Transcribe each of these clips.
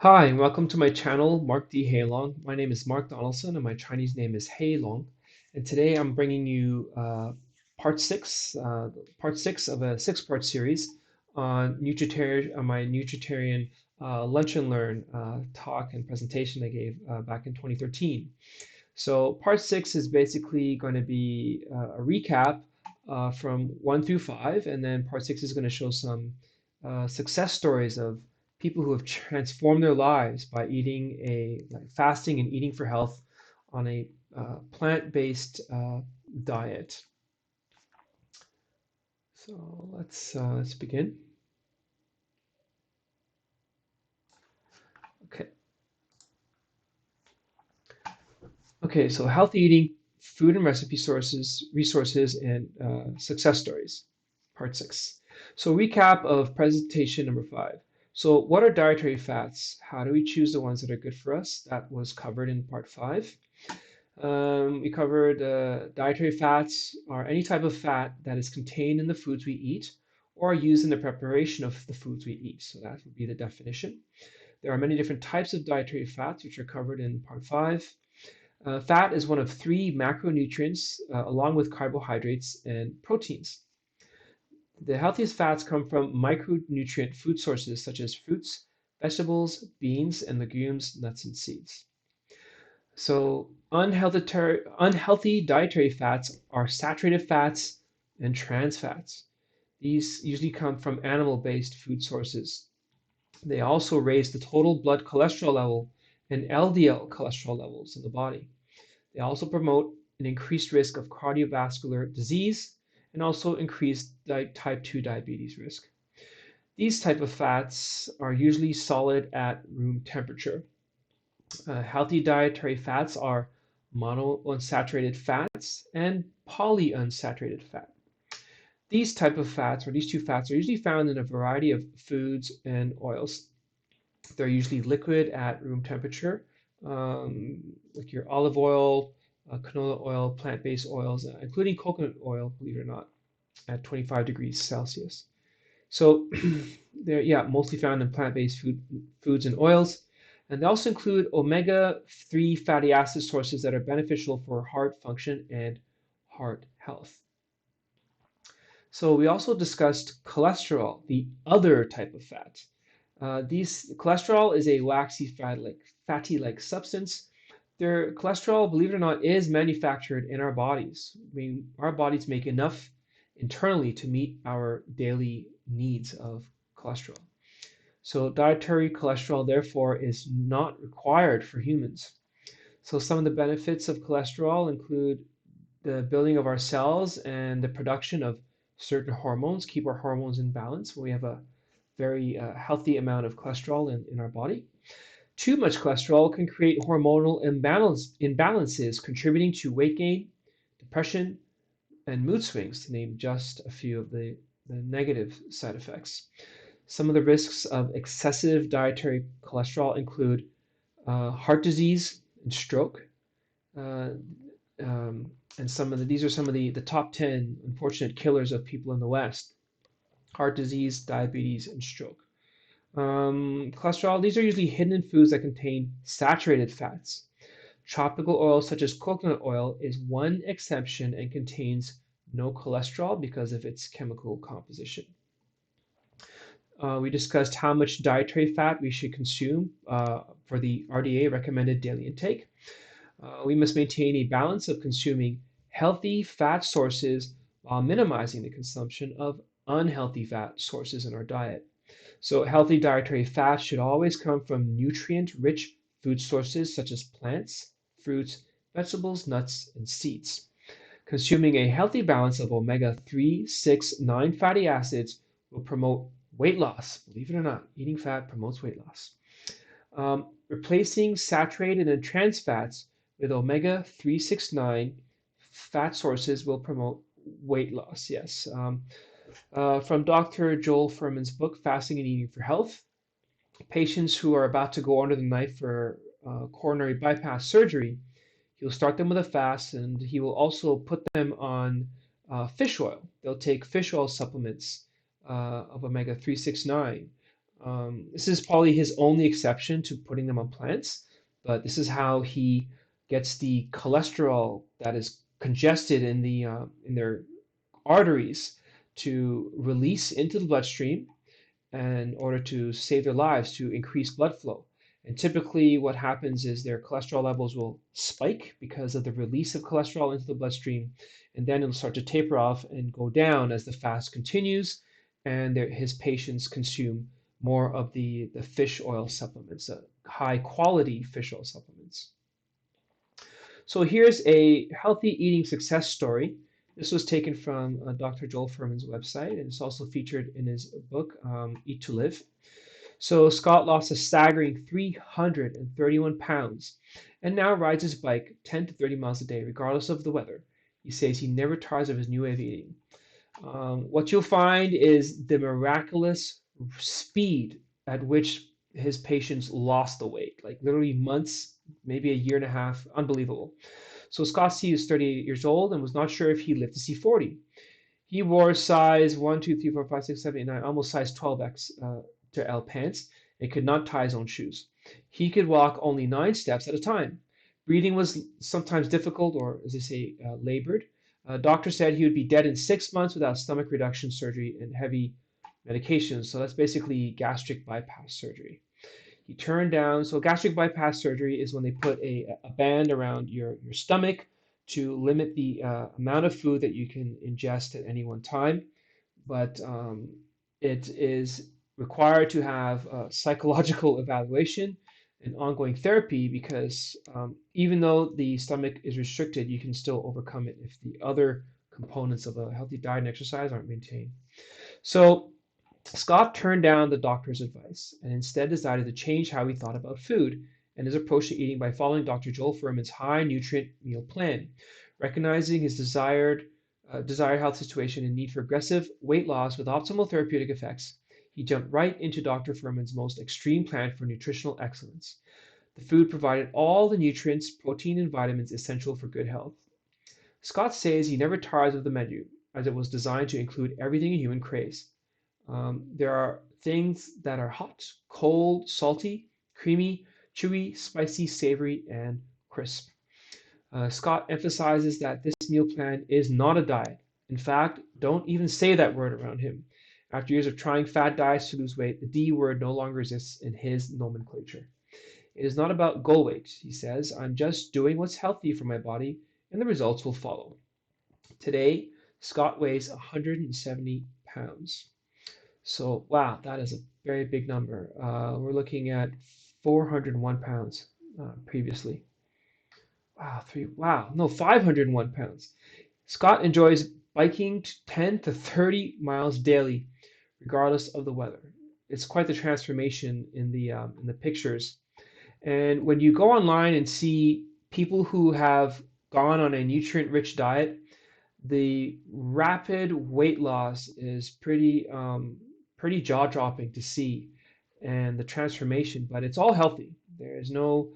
Hi, and welcome to my channel, Mark D. Hailong. My name is Mark Donaldson, and my Chinese name is Hailong. And today I'm bringing you part six of a six-part series on my nutritarian lunch and learn talk and presentation I gave back in 2013. So part six is basically going to be a recap from one through five, and then part six is going to show some success stories of people who have transformed their lives by eating like fasting and eating for health on a plant-based diet. So let's begin. Okay. Okay, so healthy eating, food and recipe resources, and success stories, part six. So recap of presentation number five. So what are dietary fats? How do we choose the ones that are good for us? That was covered in part five. We covered dietary fats are any type of fat that is contained in the foods we eat or used in the preparation of the foods we eat. So that would be the definition. There are many different types of dietary fats, which are covered in part five. Fat is one of three macronutrients, along with carbohydrates and proteins. The healthiest fats come from micronutrient food sources such as fruits, vegetables, beans, and legumes, nuts, and seeds. So, unhealthy dietary fats are saturated fats and trans fats. These usually come from animal-based food sources. They also raise the total blood cholesterol level and LDL cholesterol levels in the body. They also promote an increased risk of cardiovascular disease and also increased type 2 diabetes risk. These type of fats are usually solid at room temperature. Healthy dietary fats are monounsaturated fats and polyunsaturated fat. These type of fats, or these two fats, are usually found in a variety of foods and oils. They're usually liquid at room temperature, like your olive oil, canola oil, plant-based oils, including coconut oil, believe it or not, at 25 degrees Celsius. So they're, yeah, mostly found in plant-based foods and oils. And they also include omega-3 fatty acid sources that are beneficial for heart function and heart health. So we also discussed cholesterol, the other type of fat. These cholesterol is a waxy fatty-like substance. Their cholesterol, believe it or not, is manufactured in our bodies. I mean, our bodies make enough internally to meet our daily needs of cholesterol. So dietary cholesterol, therefore, is not required for humans. So some of the benefits of cholesterol include the building of our cells and the production of certain hormones, keep our hormones in balance when we have a very healthy amount of cholesterol in our body. Too much cholesterol can create hormonal imbalances, contributing to weight gain, depression, and mood swings, to name just a few of the negative side effects. Some of the risks of excessive dietary cholesterol include heart disease and stroke. Uh, and these are some of the top 10 unfortunate killers of people in the West: heart disease, diabetes, and stroke. Cholesterol, these are usually hidden in foods that contain saturated fats. Tropical oil, such as coconut oil, is one exception and contains no cholesterol because of its chemical composition. We discussed how much dietary fat we should consume for the RDA recommended daily intake. We must maintain a balance of consuming healthy fat sources while minimizing the consumption of unhealthy fat sources in our diet. So, healthy dietary fats should always come from nutrient-rich food sources such as plants, fruits, vegetables, nuts, and seeds. Consuming a healthy balance of omega-3, 6, 9 fatty acids will promote weight loss. Believe it or not, eating fat promotes weight loss. Replacing saturated and trans fats with omega-369 fat sources will promote weight loss. Yes. From Dr. Joel Furman's book, Fasting and Eating for Health, patients who are about to go under the knife for coronary bypass surgery, he'll start them with a fast, and he will also put them on fish oil. They'll take fish oil supplements of omega 369 This is probably his only exception to putting them on plants, but this is how he gets the cholesterol that is congested in their arteries to release into the bloodstream in order to save their lives, to increase blood flow. And typically, what happens is their cholesterol levels will spike because of the release of cholesterol into the bloodstream, and then it'll start to taper off and go down as the fast continues, and his patients consume more of the fish oil supplements, high quality fish oil supplements. So here's a healthy eating success story. This was taken from Dr. Joel Furman's website, and it's also featured in his book, Eat to Live. So Scott lost a staggering 331 pounds and now rides his bike 10 to 30 miles a day, regardless of the weather. He says he never tires of his new way of eating. What you'll find is the miraculous speed at which his patients lost the weight, like literally months, maybe a year and a half. Unbelievable. So Scott C is 38 years old and was not sure if he lived to see 40. He wore size 1, 2, 3, 4, 5, 6, 7, 8, 9, almost size 12X to L pants, and could not tie his own shoes. He could walk only 9 steps at a time. Breathing was sometimes difficult, or as they say, labored. Doctor said he would be dead in 6 months without stomach reduction surgery and heavy medications. So that's basically gastric bypass surgery. He turned down, so gastric bypass surgery is when they put a band around your stomach to limit the amount of food that you can ingest at any one time. But it is required to have a psychological evaluation and ongoing therapy because even though the stomach is restricted, you can still overcome it if the other components of a healthy diet and exercise aren't maintained. So Scott turned down the doctor's advice and instead decided to change how he thought about food and his approach to eating by following Dr. Joel Furman's high nutrient meal plan. Recognizing his desired health situation and need for aggressive weight loss with optimal therapeutic effects, he jumped right into Dr. Furman's most extreme plan for nutritional excellence. The food provided all the nutrients, protein, and vitamins essential for good health. Scott says he never tires of the menu, as it was designed to include everything a human craves. There are things that are hot, cold, salty, creamy, chewy, spicy, savory, and crisp. Scott emphasizes that this meal plan is not a diet. In fact, don't even say that word around him. After years of trying fad diets to lose weight, the D word no longer exists in his nomenclature. It is not about goal weight, he says. I'm just doing what's healthy for my body, and the results will follow. Today, Scott weighs 170 pounds. So, wow, that is a very big number. We're looking at 401 pounds previously. No, 501 pounds. Scott enjoys biking 10 to 30 miles daily, regardless of the weather. It's quite the transformation in the pictures. And when you go online and see people who have gone on a nutrient-rich diet, the rapid weight loss is pretty jaw-dropping to see, and the transformation. But it's all healthy. There is no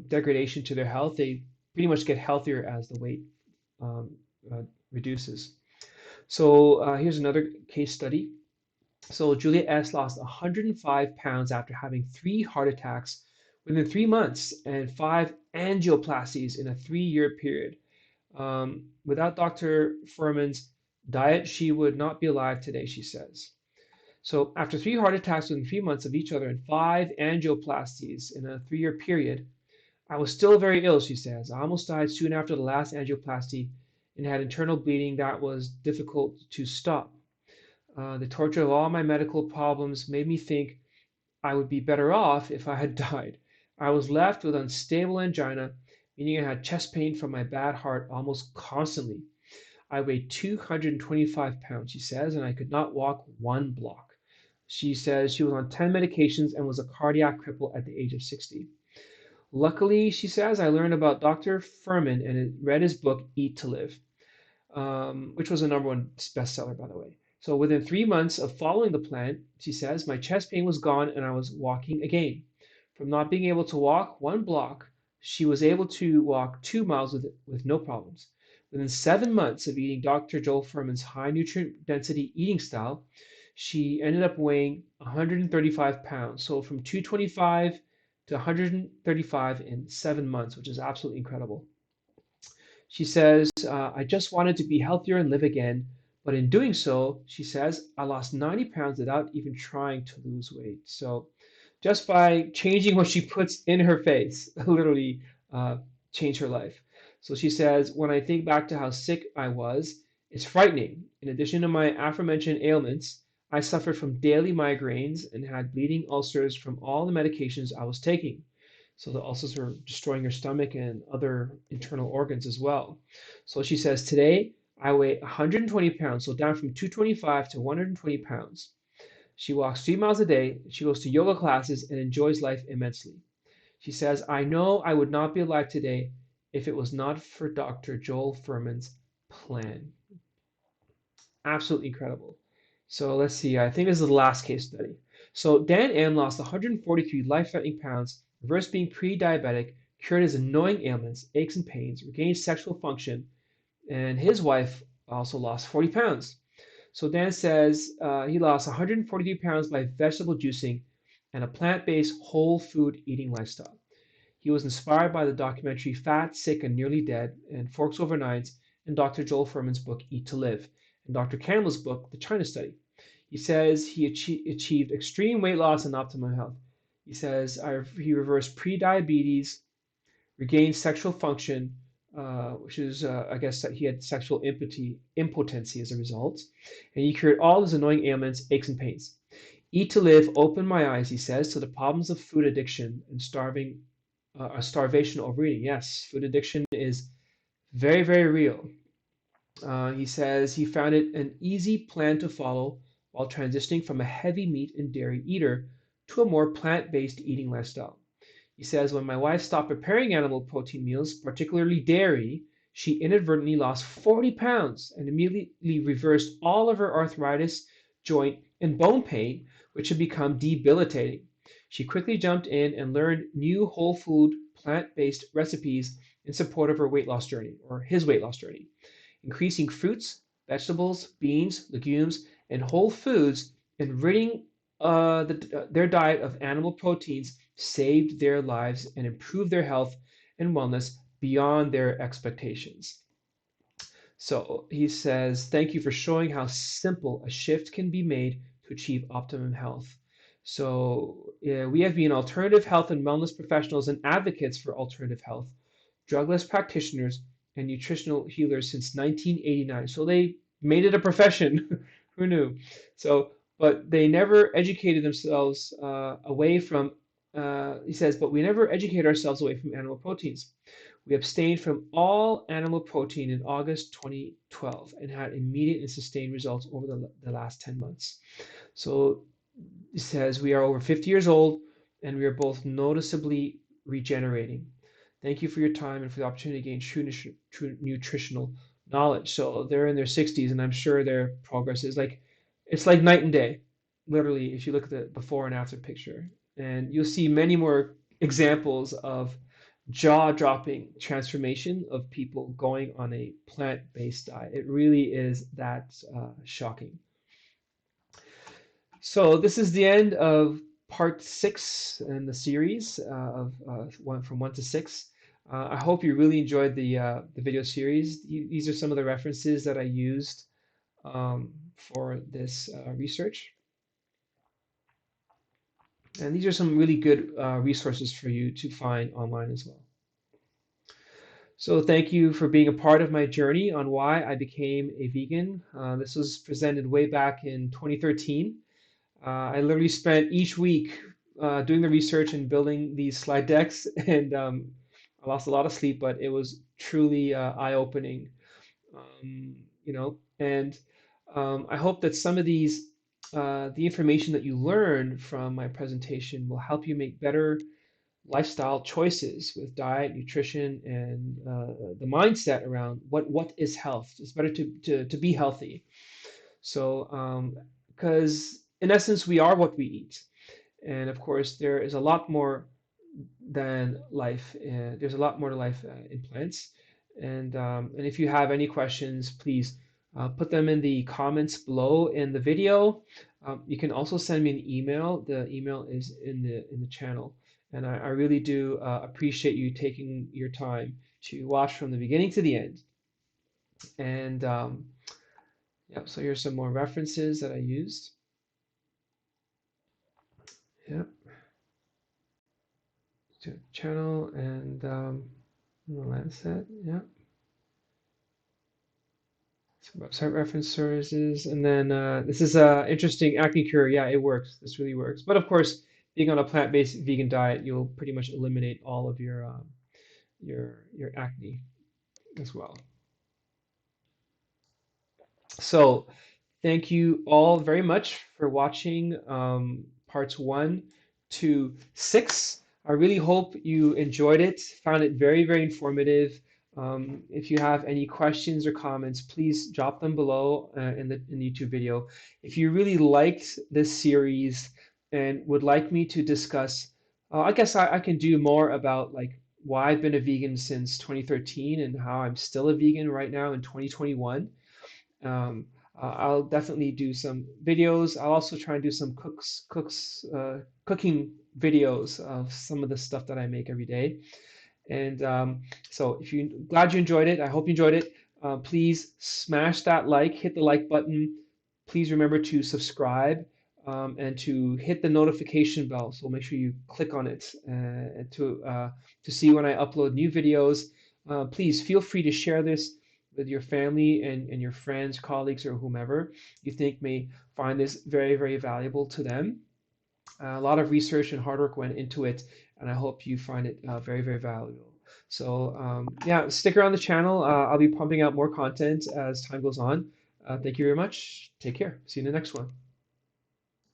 degradation to their health. They pretty much get healthier as the weight um, uh, reduces. So here's another case study. So Julia S. lost 105 pounds after having 3 heart attacks within 3 months and 5 angioplasties in a 3-year period. Without Dr. Furman's diet, she would not be alive today, she says. So after 3 heart attacks within 3 months of each other and 5 angioplasties in a 3-year period, I was still very ill, she says. I almost died soon after the last angioplasty and had internal bleeding that was difficult to stop. The torture of all my medical problems made me think I would be better off if I had died. I was left with unstable angina, meaning I had chest pain from my bad heart almost constantly. I weighed 225 pounds, she says, and I could not walk 1 block. She says she was on 10 medications and was a cardiac cripple at the age of 60. Luckily, she says, I learned about Dr. Furman and read his book, Eat to Live, which was a #1 bestseller, by the way. So within 3 months of following the plan, she says, my chest pain was gone and I was walking again. From not being able to walk 1 block, she was able to walk 2 miles with no problems. Within 7 months of eating Dr. Joel Furman's high nutrient density eating style, She ended up weighing 135 pounds. So from 225 to 135 in 7 months, which is absolutely incredible. She says, I just wanted to be healthier and live again. But in doing so, she says, I lost 90 pounds without even trying to lose weight. So just by changing what she puts in her face, literally uh, changed her life. So she says, when I think back to how sick I was, it's frightening. In addition to my aforementioned ailments, I suffered from daily migraines and had bleeding ulcers from all the medications I was taking. So the ulcers were destroying her stomach and other internal organs as well. So she says, today I weigh 120 pounds, so down from 225 to 120 pounds. She walks 3 miles a day, she goes to yoga classes, and enjoys life immensely. She says, I know I would not be alive today if it was not for Dr. Joel Furman's plan. Absolutely incredible. So let's see, I think this is the last case study. So Dan M lost 143 life-threatening pounds, reversed being pre-diabetic, cured his annoying ailments, aches and pains, regained sexual function, and his wife also lost 40 pounds. So Dan says he lost 143 pounds by vegetable juicing and a plant-based whole food eating lifestyle. He was inspired by the documentary Fat, Sick, and Nearly Dead and Forks Over Knives and Dr. Joel Furman's book Eat to Live and Dr. Campbell's book The China Study. He says he achieved extreme weight loss and optimum health. He says he reversed pre-diabetes, regained sexual function, which is, I guess, that he had sexual impotency as a result, and he cured all his annoying ailments, aches, and pains. Eat to Live opened my eyes, he says, to the problems of food addiction and starvation overeating. Yes, food addiction is very, very real. He says he found it an easy plan to follow while transitioning from a heavy meat and dairy eater to a more plant-based eating lifestyle. He says, when my wife stopped preparing animal protein meals, particularly dairy, she inadvertently lost 40 pounds and immediately reversed all of her arthritis, joint, and bone pain, which had become debilitating. She quickly jumped in and learned new whole food, plant based recipes in support of her weight loss journey, or his weight loss journey. Increasing fruits, vegetables, beans, legumes, and whole foods, and ridding their diet of animal proteins saved their lives and improved their health and wellness beyond their expectations. So he says, thank you for showing how simple a shift can be made to achieve optimum health. So we have been alternative health and wellness professionals and advocates for alternative health, drugless practitioners, and nutritional healers since 1989. So they made it a profession. Who knew? So, but they never educated themselves away from, he says, but we never educate ourselves away from animal proteins. We abstained from all animal protein in August 2012 and had immediate and sustained results over the last 10 months. So it says we are over 50 years old and we are both noticeably regenerating. Thank you for your time and for the opportunity to gain true nutritional knowledge. So they're in their 60s, and I'm sure their progress is like it's like night and day, literally, if you look at the before and after picture. And you'll see many more examples of jaw-dropping transformation of people going on a plant-based diet. It really is that shocking. So this is the end of part 6 in the series of from 1 to 6. I hope you really enjoyed the video series. These are some of the references that I used for this research. And these are some really good resources for you to find online as well. So thank you for being a part of my journey on why I became a vegan. This was presented way back in 2013. I literally spent each week doing the research and building these slide decks, and I lost a lot of sleep, but it was truly eye-opening, and I hope that some of the information that you learned from my presentation will help you make better lifestyle choices with diet, nutrition, and the mindset around what is health. It's better to be healthy. So, because in essence, we are what we eat. And of course, there is a lot more than life. There's a lot more to life in plants. And if you have any questions, please put them in the comments below in the video. You can also send me an email. The email is in the channel, and I really do appreciate you taking your time to watch from the beginning to the end. And yeah, so here's some more references that I used. Yeah, to channel and the Lancet. Yeah, some website reference sources, and then this is interesting acne cure. Yeah, it works. This really works. But of course, being on a plant-based vegan diet, you'll pretty much eliminate all of your acne as well. So thank you all very much for watching parts 1 to 6. I really hope you enjoyed it, found it very, very informative. If you have any questions or comments, please drop them below in the YouTube video. If you really liked this series and would like me to discuss, I guess I can do more about like why I've been a vegan since 2013 and how I'm still a vegan right now in 2021. Um, I'll definitely do some videos. I'll also try and do some cooking videos of some of the stuff that I make every day. And so if you glad you enjoyed it, I hope you enjoyed it. Please smash that like, hit the like button. Please remember to subscribe and to hit the notification bell. So make sure you click on it to see when I upload new videos. Please feel free to share this with your family and your friends, colleagues, or whomever you think may find this very, very valuable to them. A lot of research and hard work went into it, and I hope you find it very, very valuable. So yeah, stick around the channel. I'll be pumping out more content as time goes on. Thank you very much. Take care. See you in the next one.